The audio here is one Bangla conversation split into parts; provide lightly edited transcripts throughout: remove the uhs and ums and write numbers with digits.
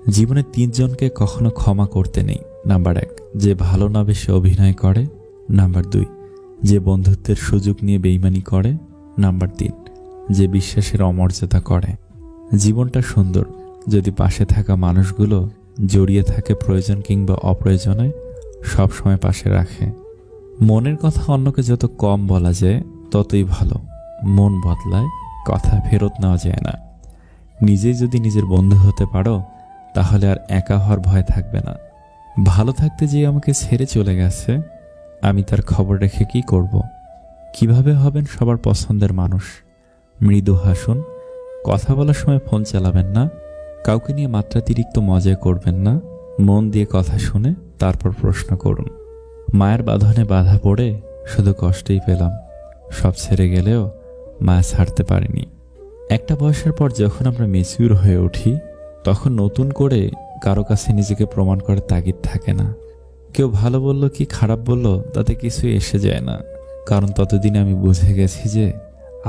জীবনে তিনজনকে কখনো ক্ষমা করতে নেই। নাম্বার 1, যে ভালো না বেশি অভিনয় করে। নাম্বার 2, যে বন্ধুত্বের সুযোগ নিয়ে বেইমানি করে। নাম্বার 3, যে বিশ্বাসের অমর্যাদা করে। জীবনটা সুন্দর যদি পাশে থাকা মানুষগুলো জড়িয়ে থাকে প্রয়োজন কিংবা অপ্রয়োজনে সব সময় পাশে রাখে। মনের কথা অন্যকে যত কম বলা যায় ততই ভালো। মন বদলায়, কথা ফেরত নেওয়া যায় না। নিজেই যদি নিজের বন্ধু হতে পারো তাহলে আর একা হওয়ার ভয় থাকবে না। ভালো থাকতে যে আমাকে ছেড়ে চলে গেছে, আমি তার খবর রেখে কি করব? কিভাবে হবেন সবার পছন্দের মানুষ? মৃদু হাসুন, কথা বলার সময় ফোন চালাবেন না, কাউকে নিয়ে মাত্রাতিরিক্ত মজা করবেন না, মন দিয়ে কথা শুনে তারপর প্রশ্ন করুন। মায়ের বাঁধনে বাধা পড়ে শুধু কষ্টই পেলাম, সব ছেড়ে গেলেও মায়া ছাড়তে পারেনি। একটা বয়সের পর যখন আমরা ম্যাচিউর হয়ে উঠি তখন নতুন করে কারো কাছে নিজেকে প্রমাণ করার তাগিদ থাকে না। কেউ ভালো বলল কি খারাপ বলল তাতে কিছু এসে যায় না, কারণ ততদিন আমি বুঝে গেছি যে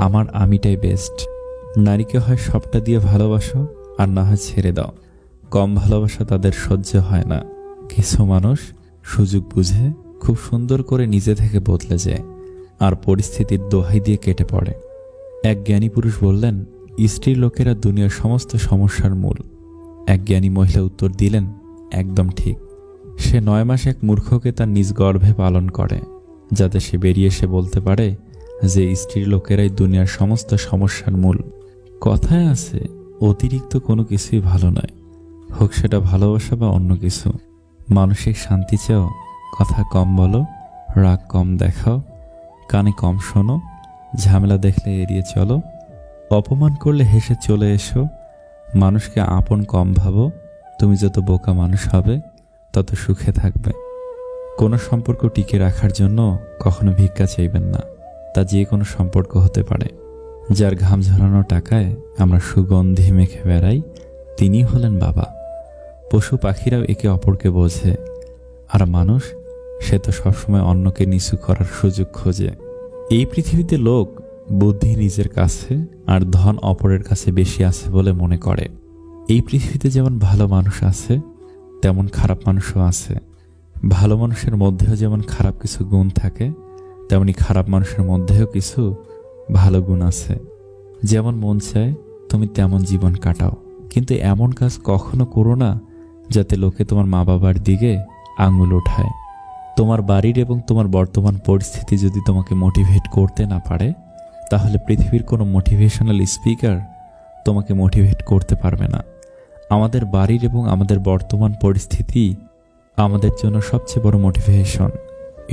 আমার আমিটাই বেস্ট। নারীকে হয় সবটা দিয়ে ভালোবাসো আর না হয় ছেড়ে দাও। কম ভালোবাসা তাদের সহ্য হয় না। কিছু মানুষ সুযোগ বুঝে খুব সুন্দর করে নিজে থেকে বদলে যায় আর পরিস্থিতির দোহাই দিয়ে কেটে পড়ে। এক জ্ঞানী পুরুষ বললেন, স্ত্রী লোকেরা দুনিয়ার সমস্ত সমস্যার মূল। এক জ্ঞানী মহিলা উত্তর দিলেন, একদম ঠিক। সে 9 মাস এক মূর্খকে তার নিজ গর্ভে পালন করে, যাতে সে বেরিয়ে এসে বলতে পারে যে স্ত্রী লোকেরাই দুনিয়ার সমস্ত সমস্যার মূল। কথায় আছে, অতিরিক্ত কোনো কিছুই ভালো নয়, হোক সেটা ভালোবাসা বা অন্য কিছু। মানসিক শান্তি চাও, কথা কম বলো, রাগ কম দেখাও, কানে কম শোনো, ঝামেলা দেখলে এড়িয়ে চলো, অপমান করলে হেসে চলে এসো, মানুষকে আপন কম ভাবো। তুমি যত বোকা মানুষ হবে তত সুখে থাকবে। কোনো সম্পর্ক টিকে রাখার জন্য কখনো ভিক্ষা চাইবেন না, তা যে কোনো সম্পর্ক হতে পারে। যার ঘাম ঝরানো টাকায় আমরা সুগন্ধি মেখে বেড়াই, তিনি হলেন বাবা। পশু পাখিরাও একে অপরকে বোঝে, আর মানুষ সে তো সবসময় অন্যকে নিচু করার সুযোগ খোঁজে। এই পৃথিবীতে লোক বুদ্ধি নিজের কাছে আর ধন অপরের কাছে বেশি আছে বলে মনে করে। এই পৃথিবীতে যেমন ভালো মানুষ আছে তেমন খারাপ মানুষও আছে। ভালো মানুষের মধ্যেও যেমন খারাপ কিছু গুণ থাকে, তেমনি খারাপ মানুষের মধ্যেও কিছু ভালো গুণ আছে। যেমন মন চায় তুমি তেমন জীবন কাটাও, কিন্তু এমন কাজ কখনো করো না যাতে লোকে তোমার মা বাবার দিকে আঙুল ওঠায়। তোমার বাড়ির এবং তোমার বর্তমান পরিস্থিতি যদি তোমাকে মোটিভেট করতে না পারে, তাহলে পৃথিবীর কোনো মোটিভেশনাল স্পিকার তোমাকে মোটিভেট করতে পারবে না। আমাদের বাড়ির এবং আমাদের বর্তমান পরিস্থিতি আমাদের জন্য সবচেয়ে বড় মোটিভেশন।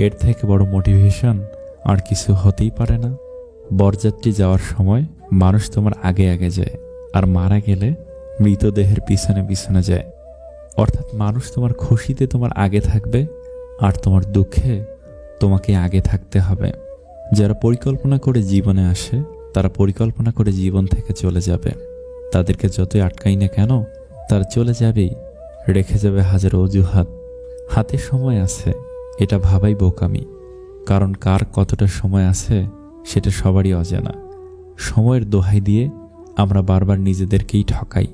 এর থেকে বড় মোটিভেশন আর কিছু হতেই পারে না। বরযাত্রী যাওয়ার সময় মানুষ তোমার আগে আগে যায়, আর মারা গেলে মৃতদেহের পিছনে পিছনে যায়। অর্থাৎ মানুষ তোমার খুশিতে তোমার আগে থাকবে, আর তোমার দুঃখে তোমাকে আগে থাকতে হবে। যারা পরিকল্পনা করে জীবনে আসে তারা পরিকল্পনা করে জীবন থেকে চলে যাবে। তাদেরকে যতই আটকাই না কেন, তারা চলে যাবেই, রেখে যাবে হাজার অজুহাত। হাতে সময় আছে এটা ভাবাই বোকামি, কারণ কার কতটা সময় আছে সেটা সবারই অজানা। সময়ের দোহাই দিয়ে আমরা বারবার নিজেদেরকেই ঠকাই।